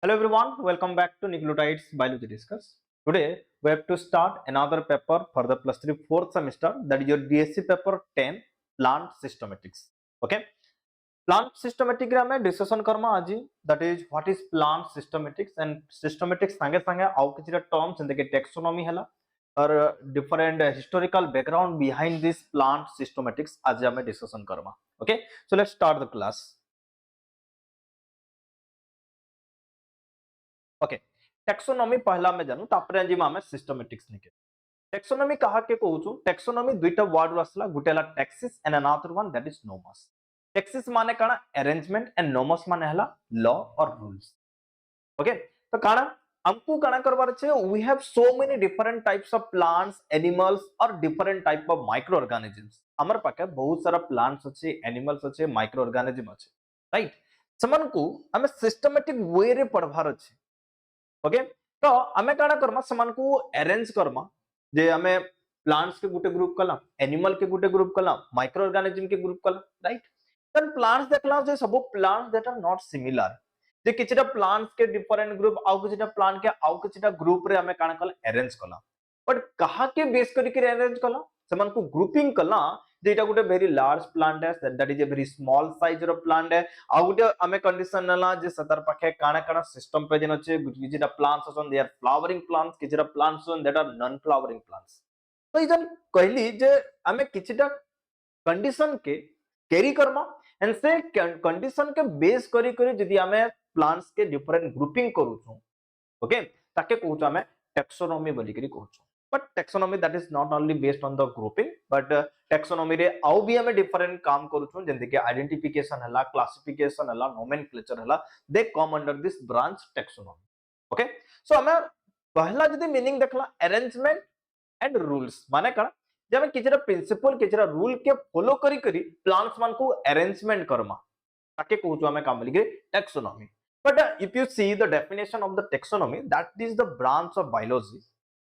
Hello everyone, welcome back to Nucleotides Biology Discuss. Today we have to start another paper for the plus 3 fourth semester, that is your DSC paper 10 Plant Systematics. Okay, Plant Systematics रे हमें discussion Karma आज, that is what is plant systematics and systematics संगे संगे आउ किछिटा terms जंदे के taxonomy हला और different historical background behind this plant systematics आज हमें discussion Karma. Okay, so let's start the class. Okay taxonomy पहला में जानू तापरे जिमा हमें सिस्टमैटिक्स निके टैक्सोनॉमी कहा के कहूछु टैक्सोनॉमी दुईटा वर्ड रसला गुटेला taxis and another one that is nomos taxis माने काना अरेंजमेंट एंड नोमस माने हला लॉ और रूल्स ओके तो काना हमको काना करबार छे we have so many different types of plants animals और different type of micro organisms हमर पाके बहुत सारा प्लांट्स अछि एनिमल्स अछि माइक्रो ऑर्गेनिजम अछि राइट समन को हमें सिस्टमैटिक वे रे पढ़वार अछि ओके तो आमे काना करमा समान को अरेंज करमा जे हमें प्लांट्स के गुटे ग्रुप कला एनिमल के गुटे ग्रुप कला माइक्रो ऑर्गेनिज्म के ग्रुप कला राइट देन प्लांट्स देखला जे सब plants that are not similar जे किछटा प्लांट्स के डिफरेंट ग्रुप आउ किछटा प्लांट के आउ किछटा ग्रुप रे हमें काना कला अरेंज कला बट कहा के बेस करी के अरेंज कला समान को ग्रुपिंग कला जे एटा गुटे वेरी लार्ज प्लांट है that is a very small size रो प्लांट है आ गुटे हमें कंडीशन नला जे सतर पाखे काना काना सिस्टम पे जन अछि किछटा प्लांट्स असन दे आर फ्लावरिंग प्लांट्स किछटा प्लांट्स असन that are non flowering plants तो इजन कहली जे हमें किछटा कंडीशन के कैरी करमा एंड से कंडीशन के बेस करी करी जदी हमें प्लांट्स के डिफरेंट ग्रुपिंग करू छु ओके ताके कहू हमें टैक्सोनॉमी बोली करी कहू but taxonomy that is not only based on the grouping but taxonomy रे आउ भी हमें डिफरेंट काम करू छु जेंते के आइडेंटिफिकेशन हला क्लासिफिकेशन हला नोमेनक्लेचर हला they come under this branch taxonomy okay so हमें पहला जदी मीनिंग देखला अरेंजमेंट एंड रूल्स माने का जब हम किछरा प्रिंसिपल किछरा रूल के फॉलो करी करी प्लांट्स मान को अरेंजमेंट करमा ताके कहू हमें काम बोली taxonomy but if you see the definition of the taxonomy that is the branch of biology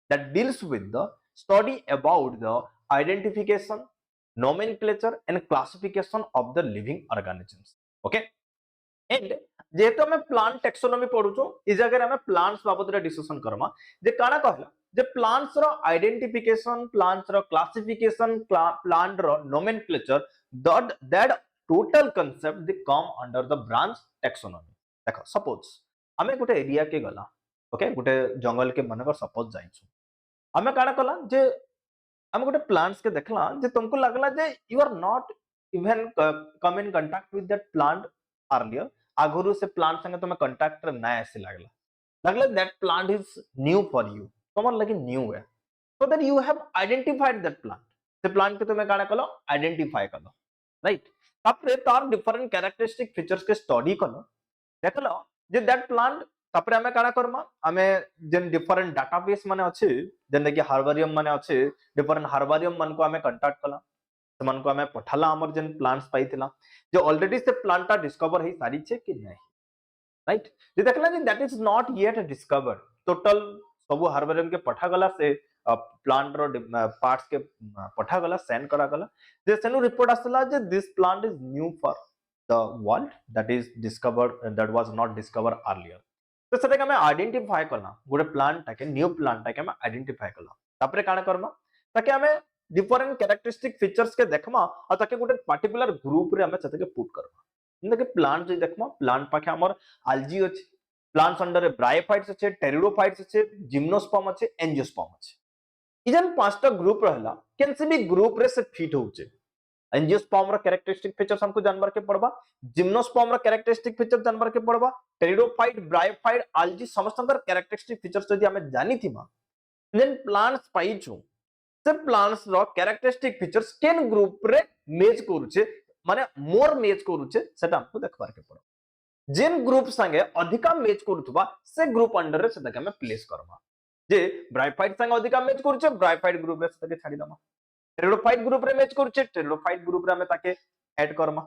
that deals with the study about the identification nomenclature and classification of the living organisms okay and जेहेतु हमें plant taxonomy पढुचो इ जगह हमें plants बाबत रे discussion Karma जे काना कहला जे प्लांट्स रो आइडेंटिफिकेशन प्लांट्स रो क्लासिफिकेशन प्लांट रो nomenclature that total concept they come under the branch taxonomy देखो सपोज हमें गोटे एरिया के गला ओके गोटे जंगल के मनकर सपोज जाइछु हमें काना कला जे हम गोटे प्लांट्स के देखला जे तुमको लगला जे you are not even come in contact with that plant earlier आगुरु से प्लांट संगे तुम कांटेक्ट रे ना ऐसे लागला लगला that plant is new for you तुमर लगे न्यू है so that you have identified that plant से प्लांट के तुम काना कलो आइडेंटिफाई कलो राइट तापरे तार डिफरेंट कैरेक्टरिस्टिक फीचर्स के स्टडी कलो देखलो जे दैट प्लांट तापरे हमें काना करमा हमें जेन डिफरेंट डाटाबेस माने अछि जेने कि हार्बेरियम माने अछि डिफरेंट हार्बेरियम मन को हमें कांटेक्ट कला मन को हमें पठाला हमर जेन प्लांट्स पाइथिला जो ऑलरेडी से प्लांटा डिस्कवर ही सारी छे कि नहीं राइट जे देखला जे that is not yet discovered total सब हार्बेरियम के पठा गला से प्लांट रो पार्ट्स के पठा गला सेंड करा गला जे सेनु रिपोर्ट आसला जे this plant is new for the world that is discovered that was not discovered earlier तो सेटा के हमें आइडेंटिफाई करना गोटे प्लांट टाके न्यू प्लांट टाके हमें आइडेंटिफाई करला तापरे काना करमा ताके हमें डिफरेंट कैरेक्टरिस्टिक फीचर्स के देखमा और ताके गोटे पर्टिकुलर ग्रुप रे हमें सेटा के पुट करबा इनके प्लांट जे देखमा प्लांट पाखे हमर algae अछि प्लांट्स अंडर ब्रायोफाइट्स अछि टेरिडोफाइट्स अछि जिम्नोस्पर्म अछि एंजियोस्पर्म अछि इजन पांचटा ग्रुप रहला कैसे भी ग्रुप रे से फिट होउचे एंजियोस्पर्म रो कैरेक्टरिस्टिक फीचर्स हमको जानवर के पड़बा जिम्नोस्पर्म रो कैरेक्टरिस्टिक फीचर जानवर के पड़बा टेरिडोफाइट ब्रायोफाइट algae समस्त कैरेक्टरिस्टिक फीचर्स जदी हमें जानी थिमा देन प्लांट्स पाइछु से प्लांट्स रो कैरेक्टरिस्टिक फीचर्स केन ग्रुप रे मैच करूचे माने मोर मैच करूचे सेटा हमको देखबार के पड़ो जेन ग्रुप संगे अधिका मैच करूथबा से ग्रुप अंडर रे सेटा के हमें प्लेस करबा जे ब्रायोफाइट संगे अधिका मैच करूचे ब्रायोफाइट ग्रुप रे सेटा के छाडी दमा टेरिडोफाइट ग्रुप रे मैच करूचे टेरिडोफाइट ग्रुप रे हमें ताके ऐड करमा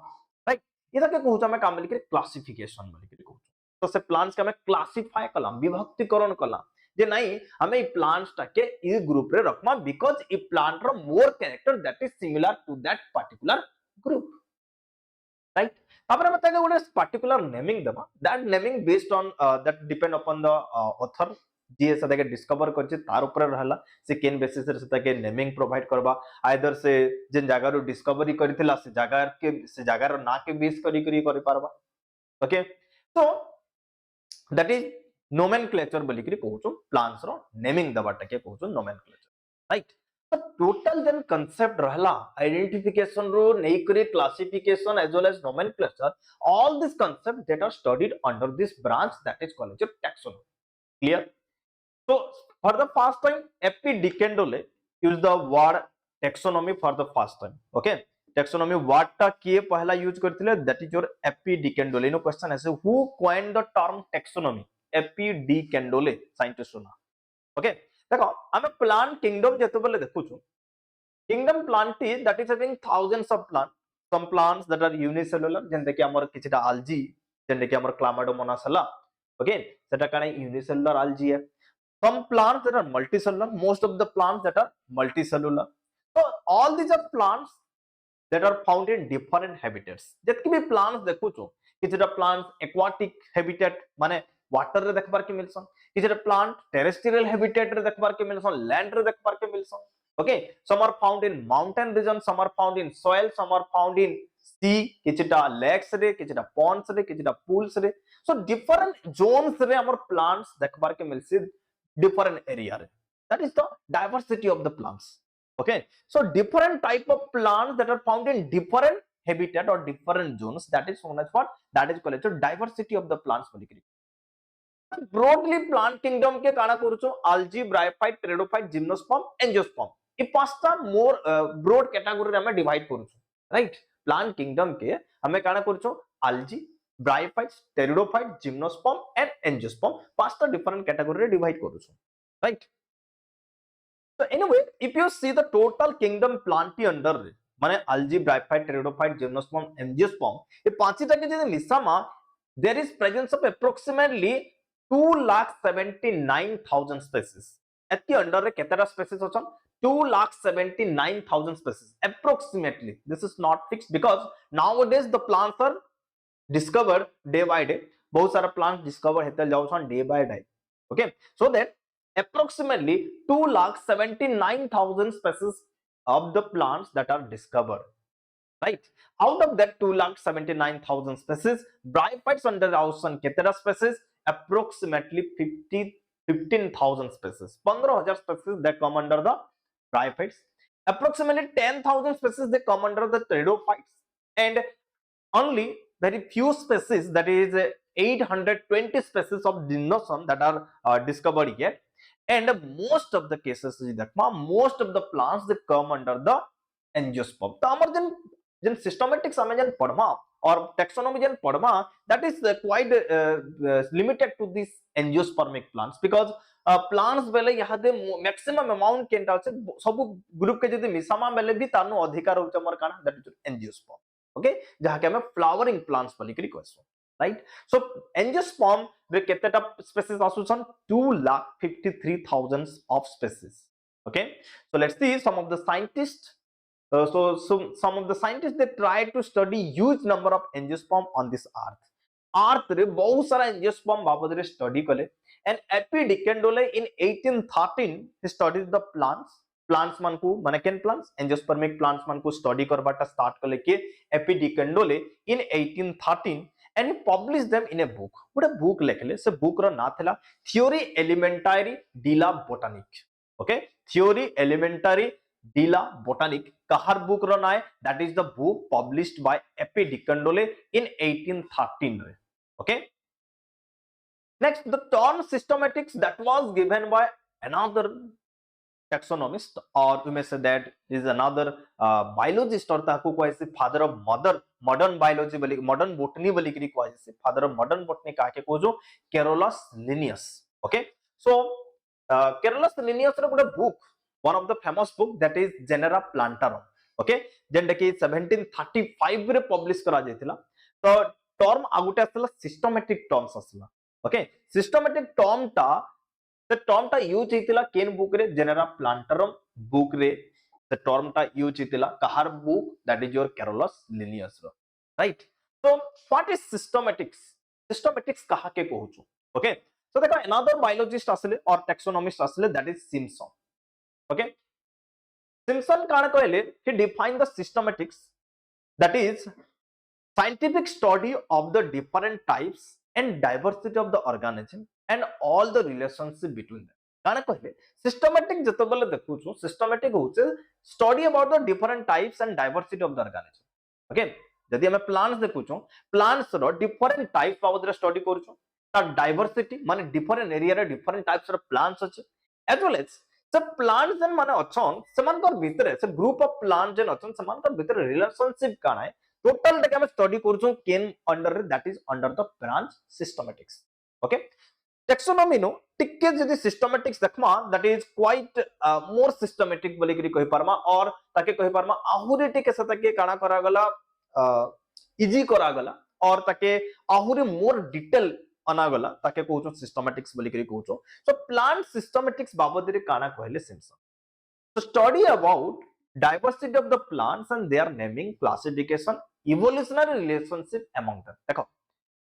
राइट इदा के कहू हमें काम लिखे क्लासिफिकेशन बोली के कहू तो से प्लांट्स के हमें क्लासिफाई कलम विभक्तिकरण कलम जे नहीं हमें ई प्लांट्स टाके ई ग्रुप रे रखमा बिकॉज़ ई प्लांट रो more character that is similar to that particular group right तापर हम ताके गोटे पर्टिकुलर नेमिंग देबा that naming based on that depend upon the author जी से ताके डिस्कवर करछि तार ऊपर रहला से केन बेसिस रे से ताके नेमिंग प्रोवाइड करबा आइदर से जेन जगह रो डिस्कवरी करथिला से जगह रो ना के बेस करी पारबा ओके तो दैट इज नोमेनक्लेचर बोली करी कहउछु प्लांट्स रो नेमिंग दबाटा के कहउछु नोमेनक्लेचर राइट तो टोटल देन कांसेप्ट रहला आइडेंटिफिकेशन रो नै करी classification as well as nomenclature all this concept that are studied under this branch that is called taxonomy clear so for the first time F.P. de Candolle used the word taxonomy for the first time okay taxonomy word ta kiye pehla use karthile that is your F.P. de Candolle no question ase who coined the term taxonomy F.P. de Candolle scientist na okay देखो हम plant kingdom जेते बेले देखुछु kingdom plant is that is having thousands of plants some plants that are unicellular जेंते कि हमर किछटा algae जेंते कि हमर clamadomonas हला okay सेटा काने unicellular algae है some plants that are multicellular most of the plants that are multicellular so all these are plants that are found in different habitats जतके भी plants देखु छु किछटा plants aquatic habitat माने water रे देखबार के मिलसन किछटा plant terrestrial habitat रे देखबार के मिलसन land रे देखबार के मिलसन okay some are found in mountain region some are found in soil some are found in sea किछटा lakes रे किछटा ponds रे किछटा pools रे so different zones रे हमर plants देखबार के मिलसी different area re. That is the diversity of the plants okay so different type of plants that are found in different habitat or different zones that is known as what that is called as diversity of the plants बोलिकरी broadly plant kingdom के काना करूचो algae bryophyte pteridophyte gymnosperm angiosperm ई पांचटा मोर broad category रे हमें divide करूचो right plant kingdom के हमें काना करूचो algae bryophytes pteridophyte gymnosperm and angiosperm पांचटा different category रे divide करूचो right so anyway if you see the total kingdom planti under माने algae bryophyte pteridophyte gymnosperm angiosperm ये पांचटा के जे मिसामा there is presence of approximately 2,79,000 species एतकी under रे केतेटा स्पेसीज अछन 2,79,000 species approximately this is not fixed because nowadays the plants are discovered day by day बहुत सारा plants discover Hetal जाउछन day by day okay so that approximately 2,79,000 species of the plants that are discovered right out of that 2,79,000 species bryophytes under the ocean ketera species approximately 15,000 species 15,000 species that come under the bryophytes approximately 10,000 species they come under the pteridophytes and only very few species that is 820 species of dinosaurs that are discovered yet and most of the cases that most of the plants that come under the angiosperm तो हमर जन systematics हमें जन पढ़मा और taxonomy जन पढ़मा that is quite limited to these angiospermic plants because plants बेले यहाँ दे maximum amount केनटा আছে सब ग्रुप के जदि मिसामा बेले भी तानु अधिकार होचे हमर काना that is angiosperm okay जहाँ के हमें flowering plants बोली करी कहसो right so angiosperm रे केतेटा species आसुछन 2,53,000 of species okay so let's see some of the scientists some of the scientists they try to study huge number of angiosperm on this earth रे बहुत सारा angiosperm बाबद रे study कले and F.P. de Candolle in 1813 he studied the plants मान को माने केन plants angiospermic plants मान को study करबाटा start कले के F.P. de Candolle in 1813 and he published them in a book गोटे book लेखले से book रो ना थला theory elementary de la botanique okay theory elementary de la botanique kahar book ro na that is the book published by F.P. de Candolle in 1813 okay next the term systematics that was given by another taxonomist or we may say that is another biologist or ताको कोई से father of modern biology बोली modern botany बोली करी कोई से father of modern botany का के को जो Carolus Linnaeus okay so Carolus Linnaeus रे गोटे book one of the famous book that is Genera Plantarum okay जेंटा कि 1735 रे पब्लिश करा जायतिला तो टर्म आगुटे आसला सिस्टमैटिक टर्म्स आसला ओके सिस्टमैटिक टर्म टा the term टा यूज हेतिला केन बुक रे जेनेरा प्लांटरम बुक रे the term टा यूज हेतिला कहार book that is your Carolus Linnaeus रो right So what is systematics? Systematics कहा के कहूछु. Okay. So देखो another biologist असले or taxonomist असले, that is Simpson. Okay. Simpson काण कहले, he defined the systematics, that is scientific study of the different types and diversity of the organism and all the relationship between them. काण कहले systematic जतबेले देखुछु, systematic होचे study about the different types and diversity of the organism. Okay. जदि हमें plants देखुछु, plants रो different type बाबद रे study करूछु, ता diversity माने different area रे different types रो plants अछि, एज वेल एज से प्लांट्स जन माने अछन समान कर भितरे से ग्रुप ऑफ प्लांट जन अछन समान कर भितरे रिलेशनशिप काना है टोटल टे हमें स्टडी करूछु केन under, that is under the branch systematics. Okay. Taxonomy नो टिके जदि सिस्टमैटिक्स देखमा, that is quite more systematic बोली करी कहि परमा, और ताके कहि परमा आहुरी टिके से ताके काना करा गला इजी करा गला, और ताके आहुरी मोर डिटेल अना गला, ताके कहउछो सिस्टमैटिक्स बोली करी कहउछो. सो प्लांट सिस्टमैटिक्स बाबद रे काना कहले Simpson. So study about diversity of the plants and their naming, classification, evolutionary relationship among them. देखो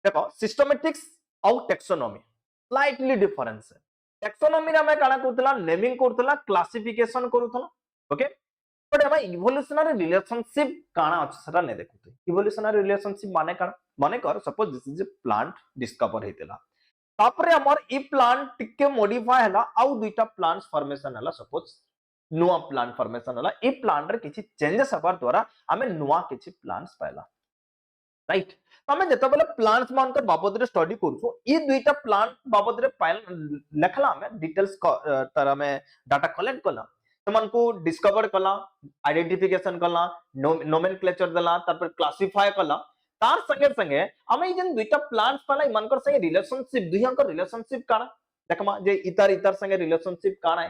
देखो systematics और taxonomy slightly difference है. Taxonomy रे हमें काना Kartala, naming Kartala, classification Kartala. Okay. But हमें evolutionary relationship काना अछि सेटा नै देखुते. evolutionary relationship माने काना, माने कर suppose this is a plant discover हेतेला, तापरे हमर ई प्लांट टिके मॉडिफाई हला आउ दुईटा प्लांट्स फॉर्मेशन हला, सपोज नुआ प्लांट फॉर्मेशन हला, ई प्लांट रे किछि चेंजेस हबार द्वारा हमें नुआ किछि प्लांट्स पाइला, राइट. हमें जतबेले प्लांट्स मानकर बाबद रे स्टडी करछु, ई दुईटा प्लांट बाबद रे पाइल लेखला हमें डिटेल्स तरह में डाटा कलेक्ट कला, तमन को डिस्कवर कला, आइडेंटिफिकेशन कला, नोमेनक्लेचर दला, तापर क्लासिफाई कला, तार संगे संगे हमें जन दुईटा प्लांट्स पाला मानकर संगे रिलेशनशिप, दुईहंकर रिलेशनशिप काना देखमा जे इतर इतर संगे रिलेशनशिप काना है,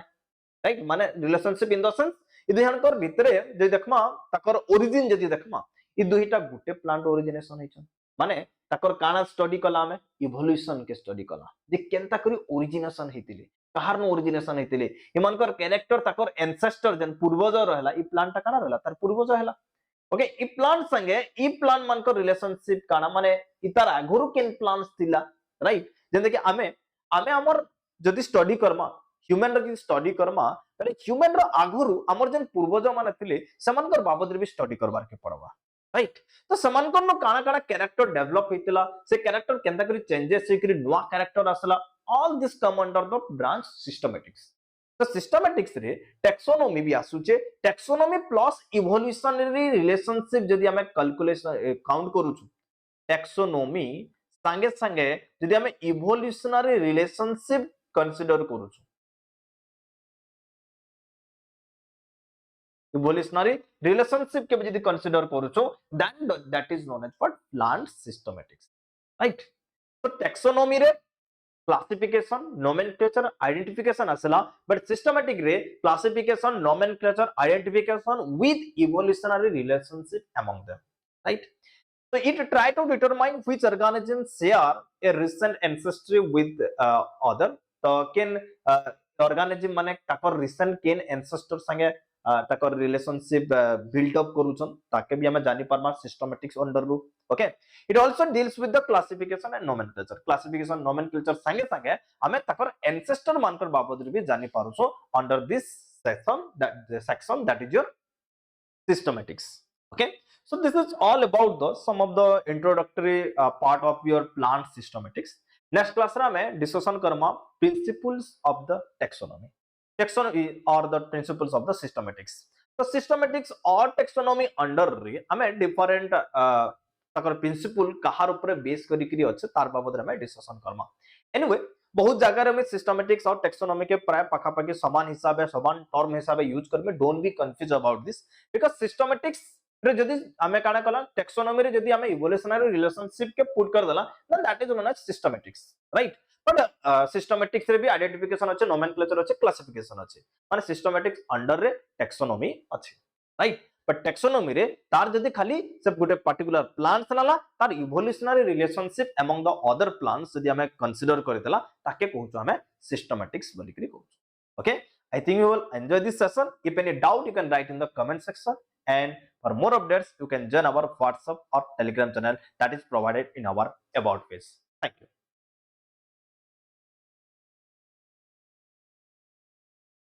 राइट. माने रिलेशनशिप इन द सेंस इ दुईहंकर भितरे जे देखमा ताकर ओरिजिन जदि देखमा, इ दुईटा गुटे प्लांट ओरिजिनेशन हैछन, माने ताकर काना स्टडी कला, हमें इवोल्यूशन के स्टडी कला, जे केनता करी ओरिजिनेशन हेतिले, कहार नो ओरिजिनेशन हेतिले, इमानकर कैरेक्टर ताकर एंसेस्टर जन पूर्वज रहला, इ प्लांट काना रहला तार पूर्वज रहला. ओके. इ प्लांट संगे इ प्लांट मानकर रिलेशनशिप काना, माने इतार आगुरु केन प्लांट्स थिला, राइट. जेंते कि आमे हमर जदि स्टडी करमा, ह्यूमन रे स्टडी करमा, तले ह्यूमन रो आगुरु हमर जन पूर्वज माने थिले समानकर बाबद रे भी स्टडी करबार के पड़वा, राइट. तो समानकर नो काना काना कैरेक्टर डेवलप हेतिला, से कैरेक्टर केनता करी चेंजेस से करी नुवा कैरेक्टर आसला, all this come under the branch systematics. तो सिस्टमैटिक्स रे टैक्सोनॉमी भी आसुचे, टैक्सोनॉमी प्लस इवोल्यूशनरी रिलेशनशिप जदि हमें कैलकुलेशन काउंट करूछु, टैक्सोनॉमी संगे संगे जदि हमें इवोल्यूशनरी रिलेशनशिप कंसीडर करूछु, इवोल्यूशनरी रिलेशनशिप के यदि कंसीडर करूछु, then that is known as for plant systematics, right. तो टैक्सोनॉमी रे क्लासिफिकेशन, नोमेनक्लेचर, आइडेंटिफिकेशन असला, बट सिस्टमैटिक रे classification, nomenclature, identification with evolutionary relationship among them, right. So it try to determine which organisms share a recent ancestry with other. तो केन organism माने ताकर recent केन ancestor संगे ताकर relationship build up करूछन, ताके भी हमें जानी पारमा systematics under रू. Okay. It also deals with the classification and nomenclature. Classification, nomenclature संगे संगे हमें ताकर ancestor मानकर बाबद भी जानी पारुछो under this section that is your systematics. Okay. So this is all about the some of the introductory part of your plant systematics. Next class रा में discussion Karma principles of the taxonomy or the principles of the systematics. तो systematics और taxonomy under रे हमें different ताकर principle कहार ऊपर base करी करी अच्छे तार बाबद हमें discussion करमा. Anyway, बहुत जगह में सिस्टमैटिक्स और टेक्सोनॉमी के प्राय पाखापाखि समान हिसाब है, समान टर्म हिसाब है यूज करमे, don't be confuse about this, because systematics रे जदी हमें काना कला, टेक्सोनॉमी रे जदी हमें इवोल्यूशनरी रिलेशनशिप के पुट कर देला, then that is known as systematics, right. But systematics रे भी आइडेंटिफिकेशन अच्छे, नोमेनक्लेचर अच्छे, क्लासिफिकेशन अच्छे, माने सिस्टमैटिक्स अंडर रे टेक्सोनॉमी अच्छे, राइट. बट टेक्सोनॉमी रे तार जदी खाली सब गुटे पर्टिकुलर प्लांट्स नाला तार evolutionary relationship among the other plants जदी हमें कंसीडर कर देला, ताके कहूछु हमें सिस्टमैटिक्स बोली करी कहूछु. Okay. I think you will enjoy this session. If any doubt, you can write in the comment section. And For more updates, you can join our WhatsApp or Telegram channel that is provided in our about page. Thank you.